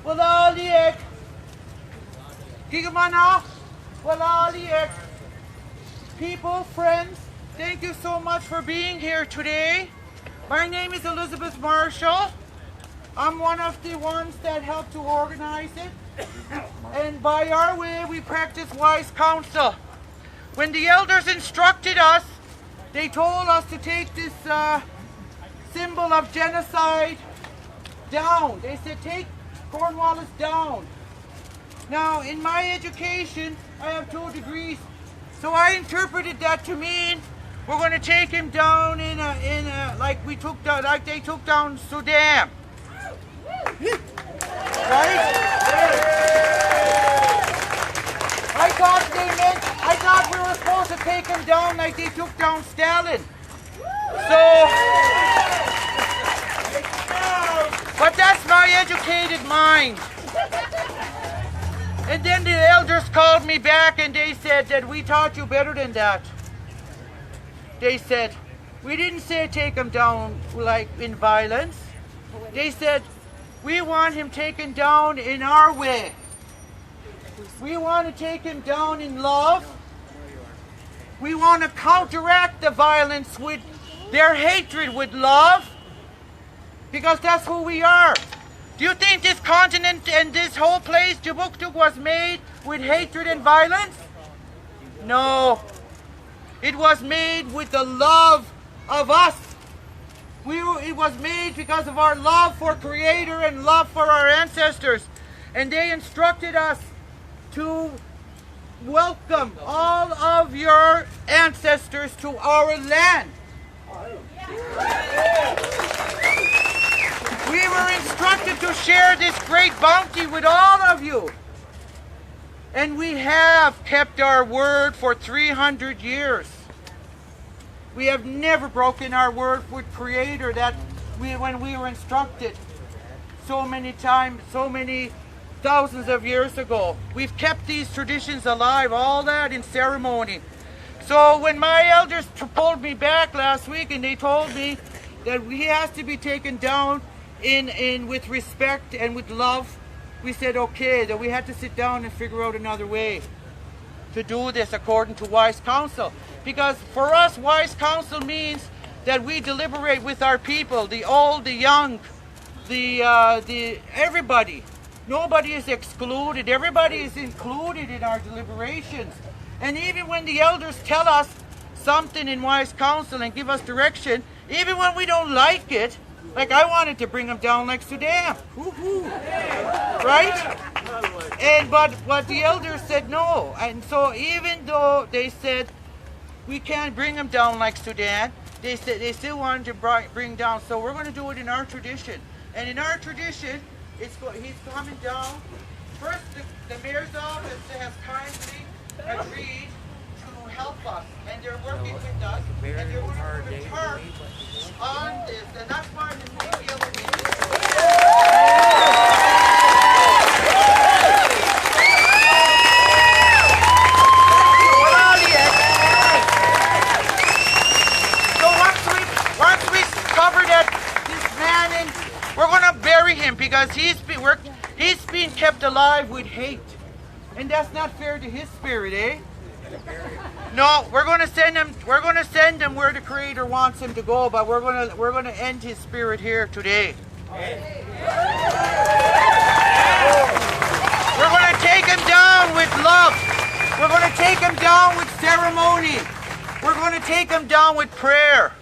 Walaliek. Gigamana. Walaliek. People, friends, thank you so much for being here today. My name is Elizabeth Marshall. I'm one of the ones that helped to organize it. And by our way, we practice wise counsel. When the elders instructed us, they told us to take this symbol of genocide down. They said, take Cornwallis down. Now, in my education, I have 2 degrees, so I interpreted that to mean we're going to take him down like they took down Sudan. Right? I thought we were supposed to take him down like they took down Stalin. But that's my educated mind. And then the elders called me back and they said that we taught you better than that. They said, we didn't say take him down like in violence. They said, we want him taken down in our way. We want to take him down in love. We want to counteract the violence with their hatred with love. Because that's who we are. Do you think this continent and this whole place, Kjipuktuk, was made with hatred and violence? No. It was made with the love of us. It was made because of our love for Creator and love for our ancestors. And they instructed us to welcome all of your ancestors to our land. We were instructed to share this great bounty with all of you. And we have kept our word for 300 years. We have never broken our word with Creator when we were instructed so many times, so many thousands of years ago. We've kept these traditions alive, all that in ceremony. So when my elders pulled me back last week and they told me that he has to be taken down with respect and with love, we said okay, that we had to sit down and figure out another way to do this according to wise counsel. Because for us, wise counsel means that we deliberate with our people, the old, the young, everybody. Nobody is excluded. Everybody is included in our deliberations. And even when the elders tell us something in wise counsel and give us direction, even when we don't like it, like I wanted to bring them down like Sudan. Right? But the elders said no. And so even though they said we can't bring them down like Sudan, they said they still wanted to bring down. So we're going to do it in our tradition. And in our tradition, he's coming down. First, the mayor's office has kindly agreed to help us, and they're working with us, and they're going to put a tarp on this, and that's why the media will be So once we cover that this man, and we're going to bury him because he's being kept alive with hate. And that's not fair to his spirit, eh? No, we're going to send him. We're going to send him where the Creator wants him to go, but we're going to end his spirit here today. We're going to take him down with love. We're going to take him down with ceremony. We're going to take him down with prayer.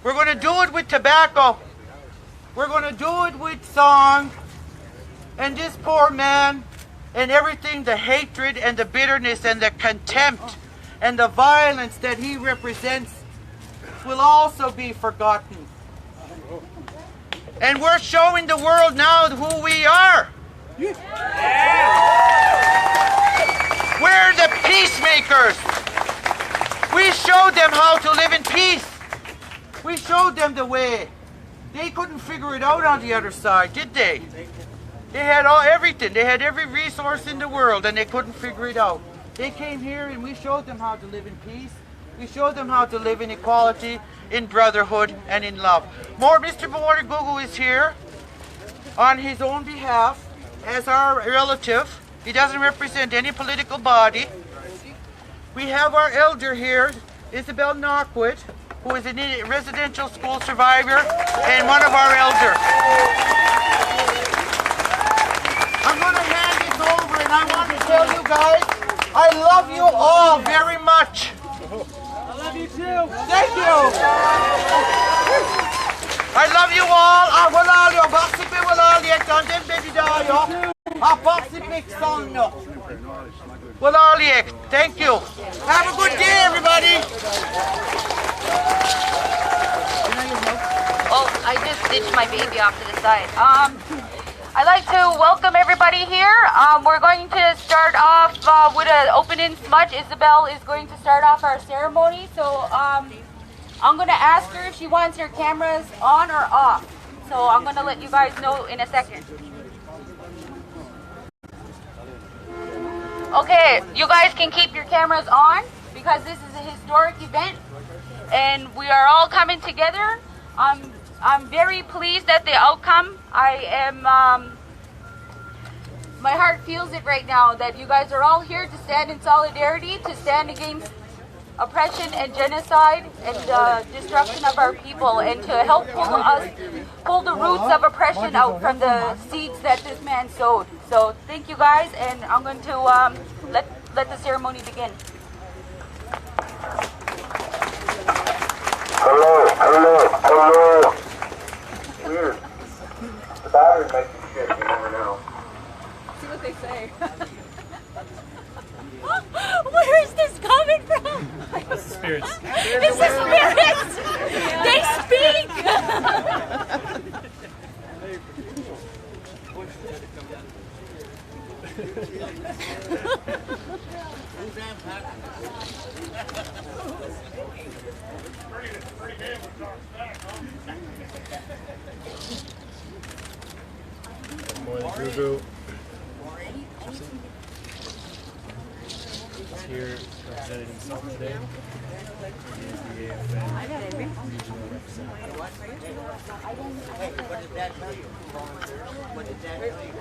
We're going to do it with tobacco. We're going to do it with song. And this poor man, and everything, the hatred and the bitterness and the contempt and the violence that he represents will also be forgotten. And we're showing the world now who we are. We're the peacemakers. We showed them how to live in peace. We showed them the way. They couldn't figure it out on the other side, did they? They had everything. They had every resource in the world, and they couldn't figure it out. They came here, and we showed them how to live in peace. We showed them how to live in equality, in brotherhood, and in love. Mr. Gugu is here. on his own behalf as our relative. He doesn't represent any political body. We have our elder here, Isabel Knockwood, who is a residential school survivor and one of our elders. I'm going to hand this over, and I want to tell you guys, I love you all very much. I love you too. Thank you. I love you all. Wala yo, baksipi wala liek danten bedi dayo. Baksipik sangno. Wala liek. Thank you. Have a good day, everybody. Oh, I just ditched my baby off to the side. I'd like to welcome everybody here. We're going to start off with an opening smudge. Isabel is going to start off our ceremony. So I'm going to ask her if she wants her cameras on or off. So I'm going to let you guys know in a second. Okay, you guys can keep your cameras on because this is a historic event and we are all coming together. I'm very pleased at the outcome. I am, my heart feels it right now that you guys are all here to stand in solidarity, to stand against oppression and genocide and destruction of our people, and to help pull the roots of oppression out from the seeds that this man sowed. So thank you guys, and I'm going to let the ceremony begin. Hello. Weird. The battery might be shit, you never know. See what they say. Where is this coming from? Spirits. It's the spirits! They speak! Morning, Guru. He's here representing himself today. He is the AFN regional representative. What did that tell you? What did that tell you?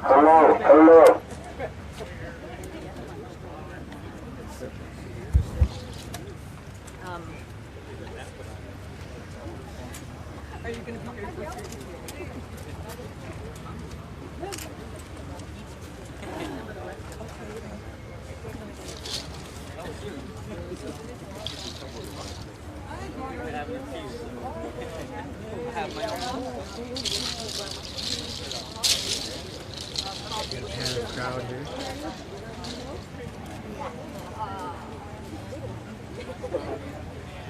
Hello. Are you going to be here for Got a pan of the crowd here.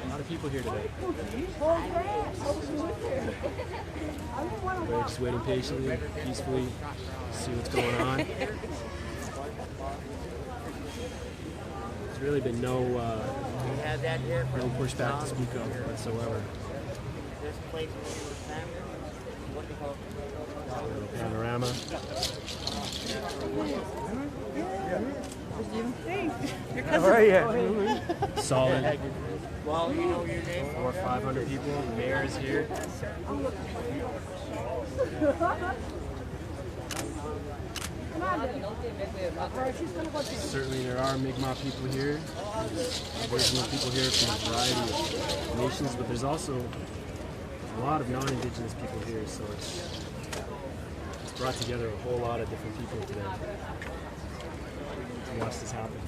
A lot of people here today. We're just waiting patiently, peacefully, to see what's going on. There's really been no pushback to speak of whatsoever. This place where you were standing, what do you call it? Little panorama. How are you? Solid. Well, you know your name. 400 or 500 people. The mayor is here. Certainly there are Mi'kmaq people here, Aboriginal people here from a variety of nations, but there's also a lot of non-Indigenous people here, so it's brought together a whole lot of different people today to watch this happen.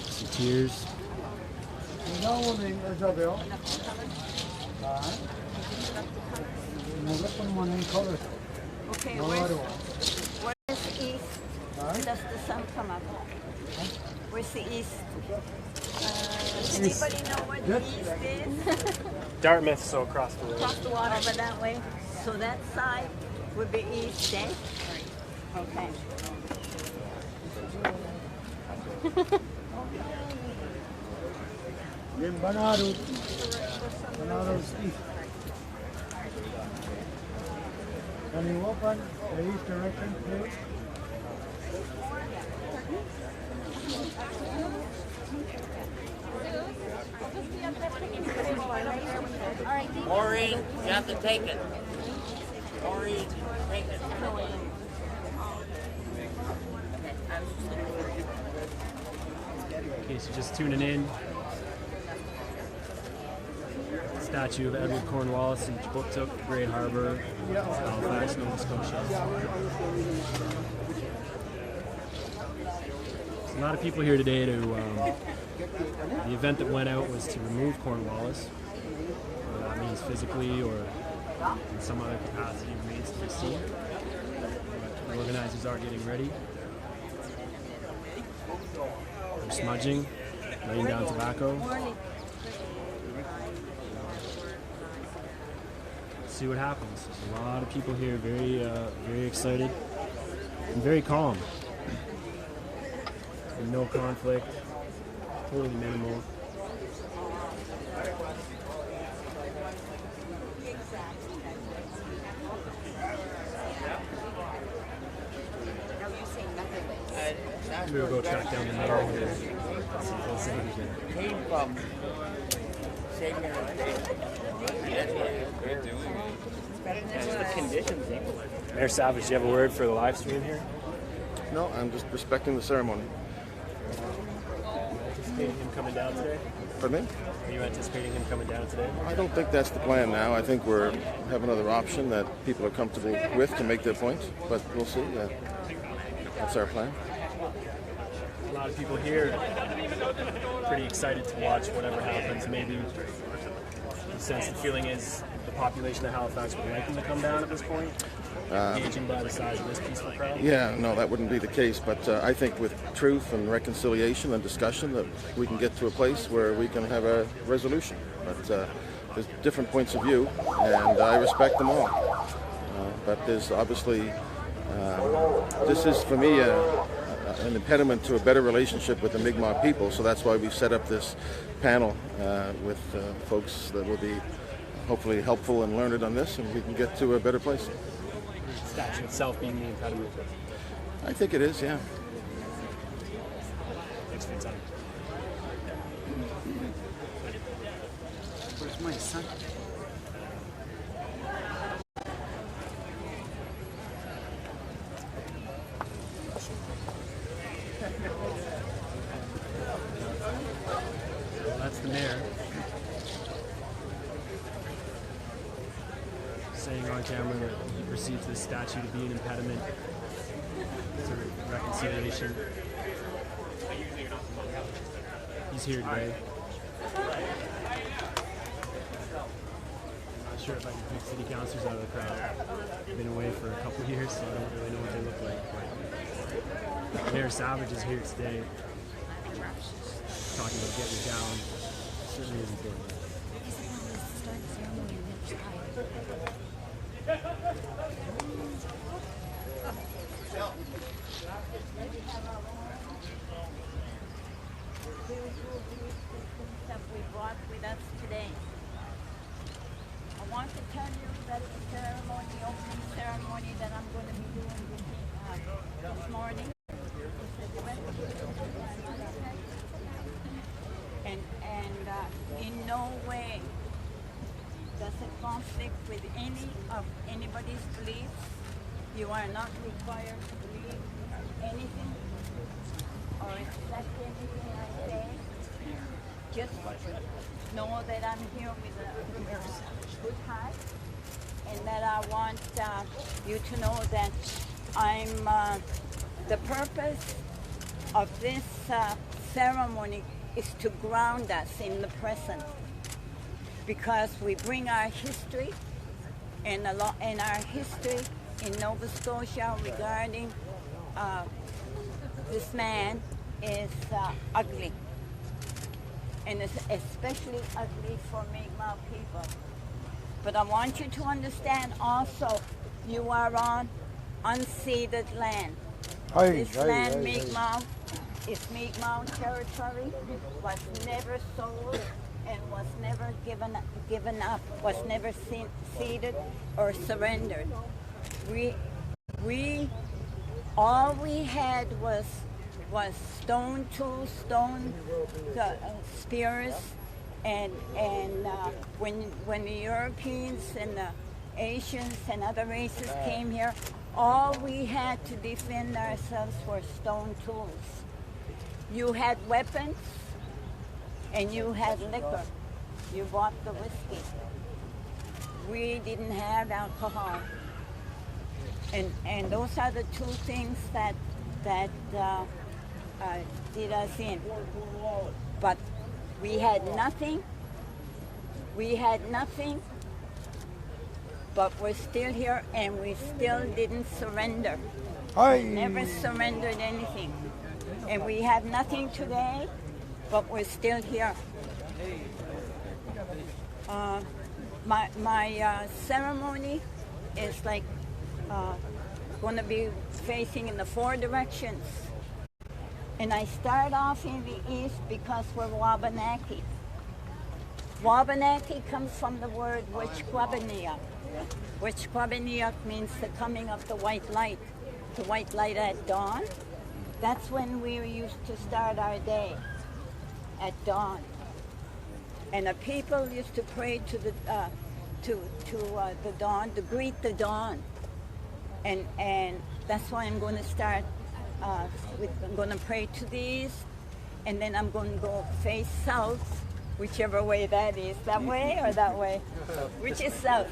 Some tears. Okay, where is east? Does the sun come up? Where's the east? Anybody know where the east is? Dartmouth, so across the road. Across the water, over that way. So that side would be east, eh? Okay. Can you open the east direction, please? Maureen, you have to take it. Maureen, take it. In case you're just tuning in, statue of Edward Cornwallis in Kjipuktuk, Great Harbor, Halifax, Nova Scotia. There's a lot of people here today to, the event that went out was to remove Cornwallis. Whether that means physically or in some other capacity remains to be seen. But the organizers are getting ready. They're smudging, laying down tobacco. See what happens. There's a lot of people here, very excited and very calm. No conflict, totally minimal. We'll go track down the mayor here. See if they'll say anything. Came from St. Mayor Savage, do you have a word for the live stream here? No, I'm just respecting the ceremony. Anticipating him coming down today? Pardon me? Are you anticipating him coming down today? I don't think that's the plan now. I think we have another option that people are comfortable with to make their point, but we'll see. That's our plan. A lot of people here pretty excited to watch whatever happens. Maybe the sense the feeling is the population of Halifax would like him to come down at this point, gauging by the size of this peaceful crowd. Yeah, no, that wouldn't be the case, but I think with truth and reconciliation and discussion that we can get to a place where we can have a resolution. But there's different points of view, and I respect them all. But there's obviously, this is for me an impediment to a better relationship with the Mi'kmaq people, so that's why we've set up this panel with folks that will be hopefully helpful and learned on this, and we can get to a better place. The statue itself being the impediment. I think it is, yeah. Thanks for your time. Where's my son? That's the mayor saying on camera that he perceives this statue to be an impediment to reconciliation. He's here today. Not sure if I can pick city councilors out of the crowd. I've been away for a couple of years, so I don't really know what they look like. But Mayor Savage is here today, talking about getting it down. Certainly is important. That we brought with us today. I want to tell you that the ceremony, the opening ceremony that I'm going to be doing this morning. And with any of anybody's beliefs. You are not required to believe anything or accept anything I say. Just know that I'm here with a good heart, and that I want you to know that I'm the purpose of this ceremony is to ground us in the present, because we bring our history and our history in Nova Scotia regarding this man is ugly, and it's especially ugly for Mi'kmaq people. But I want you to understand also, you are on unceded land. This land, Mi'kmaq, is Mi'kmaq territory, was never sold and was never given up, was never ceded or surrendered. All we had was stone tools, stone spears, and when the Europeans and the Asians and other races came here, all we had to defend ourselves were stone tools. You had weapons and you had liquor. You bought the whiskey. We didn't have alcohol. And those are the two things that did us in. But we had nothing. We had nothing. But we're still here, and we still didn't surrender. We never surrendered anything. And we have nothing today, but we're still here. My ceremony is like going to be facing in the 4 directions. And I start off in the east because we're Wabanaki. Wabanaki comes from the word Witchquabanea. Witchquabanea means the coming of the white light at dawn. That's when we used to start our day, at dawn. And the people used to pray to the dawn, to greet the dawn. And that's why I'm going to start I'm going to pray to these, and then I'm going to go face south, whichever way that is. That way or that way? Which is south?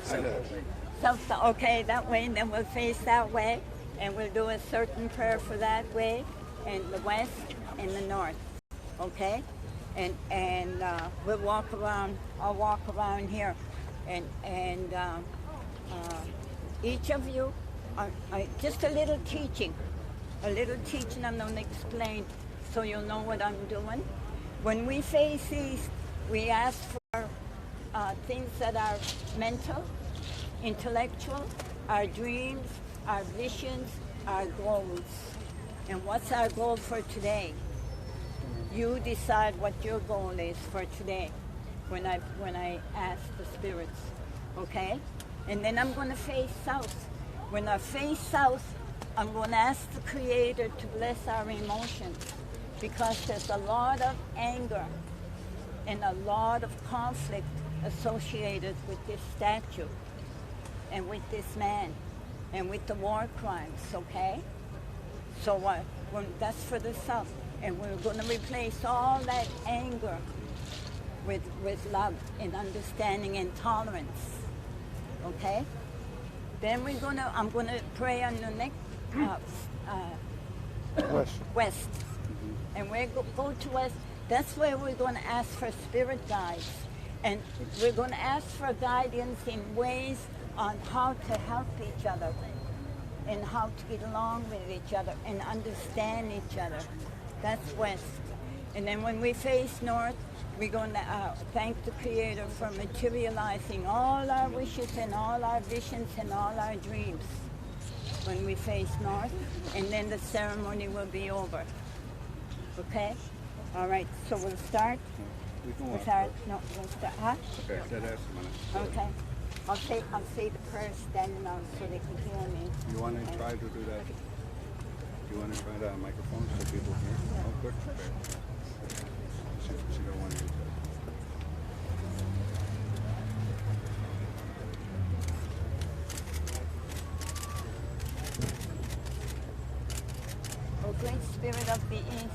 South, okay, that way, and then we'll face that way, and we'll do a certain prayer for that way, and the west and the north, okay? And we'll walk around, I'll walk around here, and each of you, just a little teaching I'm going to explain so you'll know what I'm doing. When we face east, we ask for things that are mental, intellectual, our dreams, our visions, our goals. And what's our goal for today? You decide what your goal is for today when I ask the spirits, okay? And then I'm going to face south. When I face south, I'm going to ask the Creator to bless our emotions, because there's a lot of anger and a lot of conflict associated with this statue and with this man and with the war crimes, okay? So that's for the South. And we're going to replace all that anger with love and understanding and tolerance, okay? Then I'm going to pray on the next west. And we go to west. That's where we're going to ask for spirit guides. And we're going to ask for guidance in ways on how to help each other and how to get along with each other and understand each other. That's west. And then when we face north, we're going to thank the Creator for materializing all our wishes and all our visions and all our dreams when we face north, and then the ceremony will be over. Okay? All right, so we'll start. We'll start. Huh? Okay, that has a minute. Okay. I'll say the prayer standing on so they can hear me. You want to try to do that? You want to try that microphone so people hear? Yeah. Oh, good. Okay. She don't want to use that. Great Spirit of the East,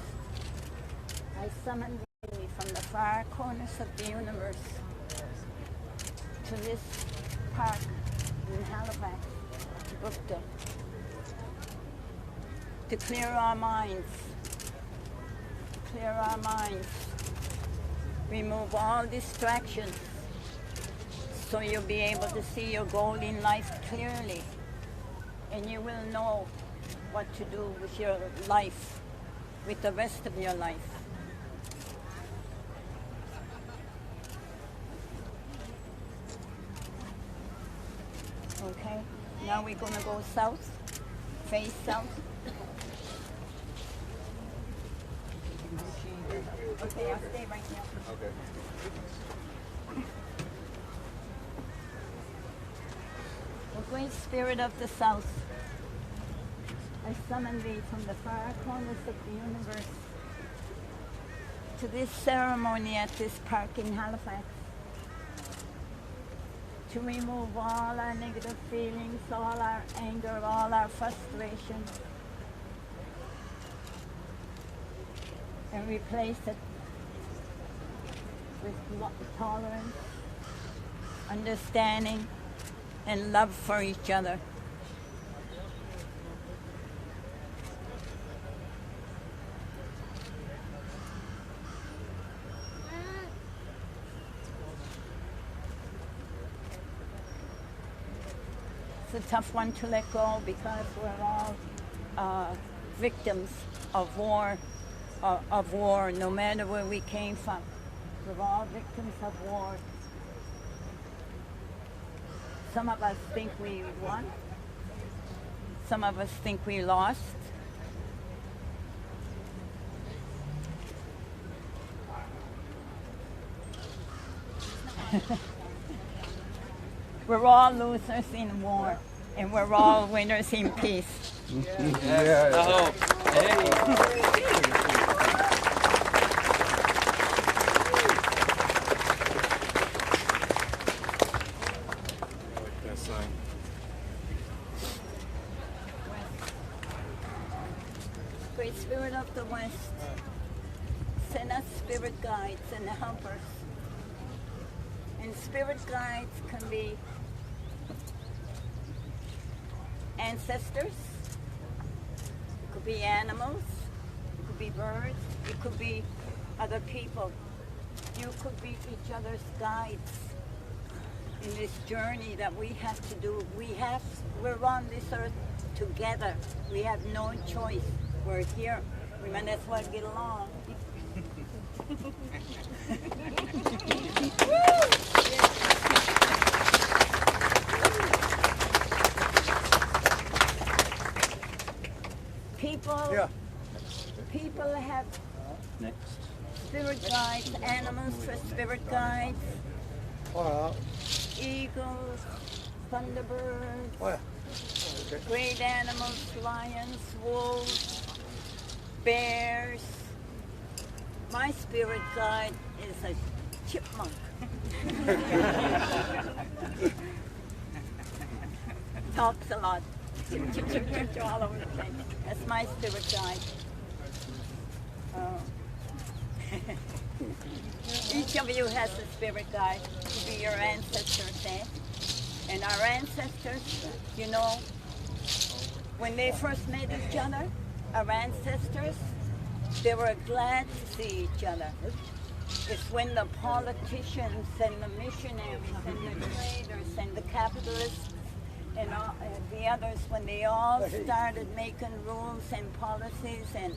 I summon thee from the far corners of the universe to this park in Halifax, Kjipuktuk, to clear our minds, remove all distractions, so you'll be able to see your goal in life clearly, and you will know what to do with your life, with the rest of your life. Okay, now we're going to go south, face south. Okay, I'll stay right here. Okay. O Great Spirit of the South, I summon thee from the far corners of the universe to this ceremony at this park in Halifax, to remove all our negative feelings, all our anger, all our frustration, and replace it with tolerance, understanding, and love for each other. It's a tough one to let go because we're all victims of war, no matter where we came from. We're all victims of war. Some of us think we won. Some of us think we lost. We're all losers in war, and we're all winners in peace. Yes. Oh. Great Spirit of the West, send us spirit guides and helpers. And spirit guides can be ancestors, it could be animals, it could be birds, it could be other people. You could be each other's guides in this journey that we have to do. We're on this earth together. We have no choice. We're here. We might as well get along. People have spirit guides, animals for spirit guides, eagles, thunderbirds, great animals, lions, wolves, bears. My spirit guide is a chipmunk. Talks a lot. Chip, chip, chip, chip, all over the place. That's my spirit guide. Each of you has a spirit guide to be your ancestors, eh? And our ancestors, you know, when they first met each other, our ancestors, they were glad to see each other. It's when the politicians and the missionaries and the traders and the capitalists and the others, when they all started making rules and policies and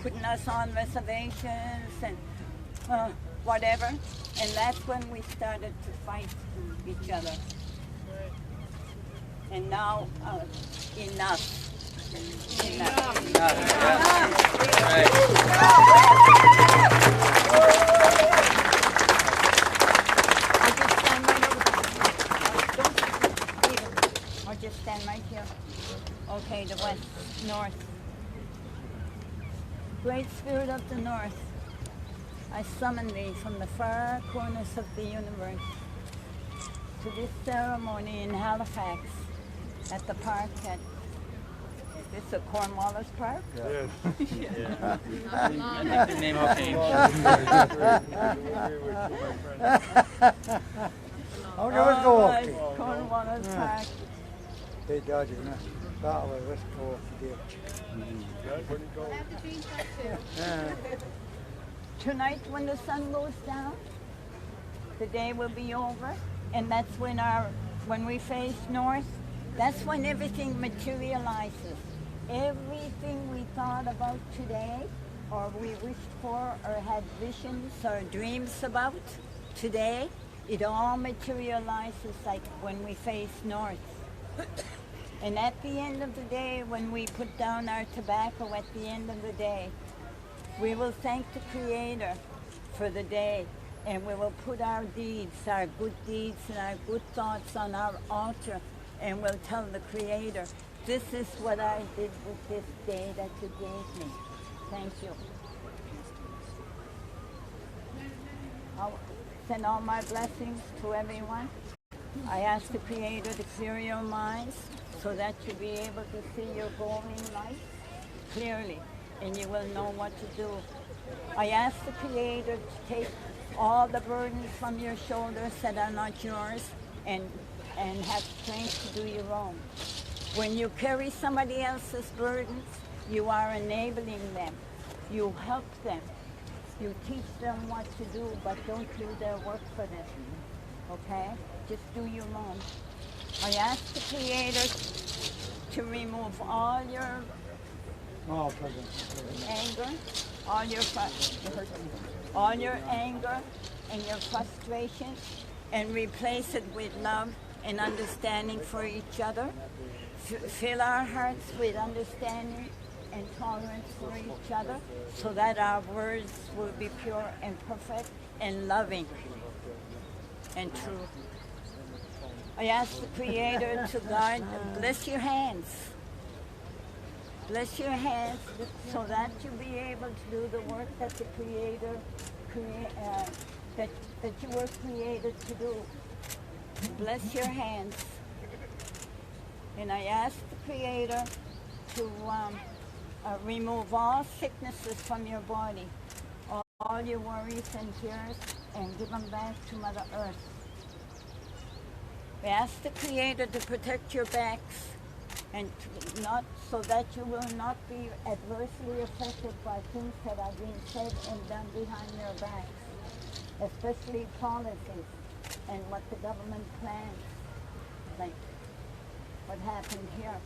putting us on reservations and whatever, and that's when we started to fight each other. And now, enough. Or just stand right here. Okay, the west, north. Great Spirit of the North, I summon thee from the far corners of the universe to this ceremony in Halifax at the park at this a Cornwallis Park? Yes. I think the name will change. How do we go? Alright, Cornwallis Park. Hey, Dodger, that way, let's go off the ditch. Tonight when the sun goes down, the day will be over, and that's when we face north, that's when everything materializes. Everything we thought about today, or we wished for, or had visions or dreams about today, it all materializes like when we face north. And at the end of the day, when we put down our tobacco at the end of the day, we will thank the Creator for the day, and we will put our deeds, our good deeds and our good thoughts on our altar, and we'll tell the Creator, this is what I did with this day that you gave me. Thank you. I'll send all my blessings to everyone. I ask the Creator to clear your minds so that you'll be able to see your goal in life clearly, and you will know what to do. I ask the Creator to take all the burdens from your shoulders that are not yours and have strength to do your own. When you carry somebody else's burdens, you are enabling them. You help them. You teach them what to do, but don't do their work for them. Okay? Just do your own. I ask the Creator to remove all your anger, all your anger and your frustration, and replace it with love and understanding for each other. Fill our hearts with understanding and tolerance for each other, so that our words will be pure and perfect and loving and true. I ask the Creator to guide, bless your hands. Bless your hands so that you'll be able to do the work that the Creator that you were created to do. Bless your hands. And I ask the Creator to remove all sicknesses from your body, all your worries and fears, and give them back to Mother Earth. We ask the Creator to protect your backs, and not so that you will not be adversely affected by things that are being said and done behind your backs, especially policies and what the government plans, like what happened here.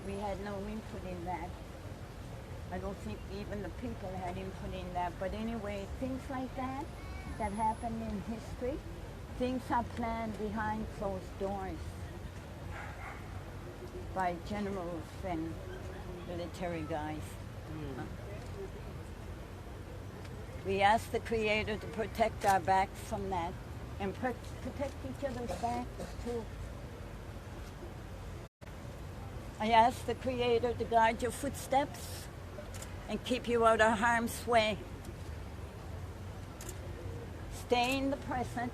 We had no input in that. I don't think even the people had input in that. But anyway, things like that happened in history, things are planned behind closed doors by generals and military guys. We ask the Creator to protect our backs from that, and protect each other's backs too. I ask the Creator to guide your footsteps and keep you out of harm's way. Stay in the present.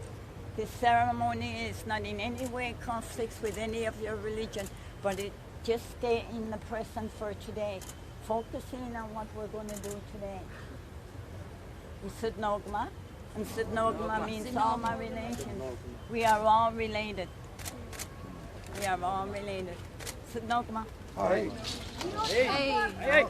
This ceremony is not in any way conflicts with any of your religion, but it just stay in the present for today, focusing on what we're going to do today. Sudnogma, and Sudnogma means all my relations. We are all related. We are all related. Sudnogma. Hey. Hey.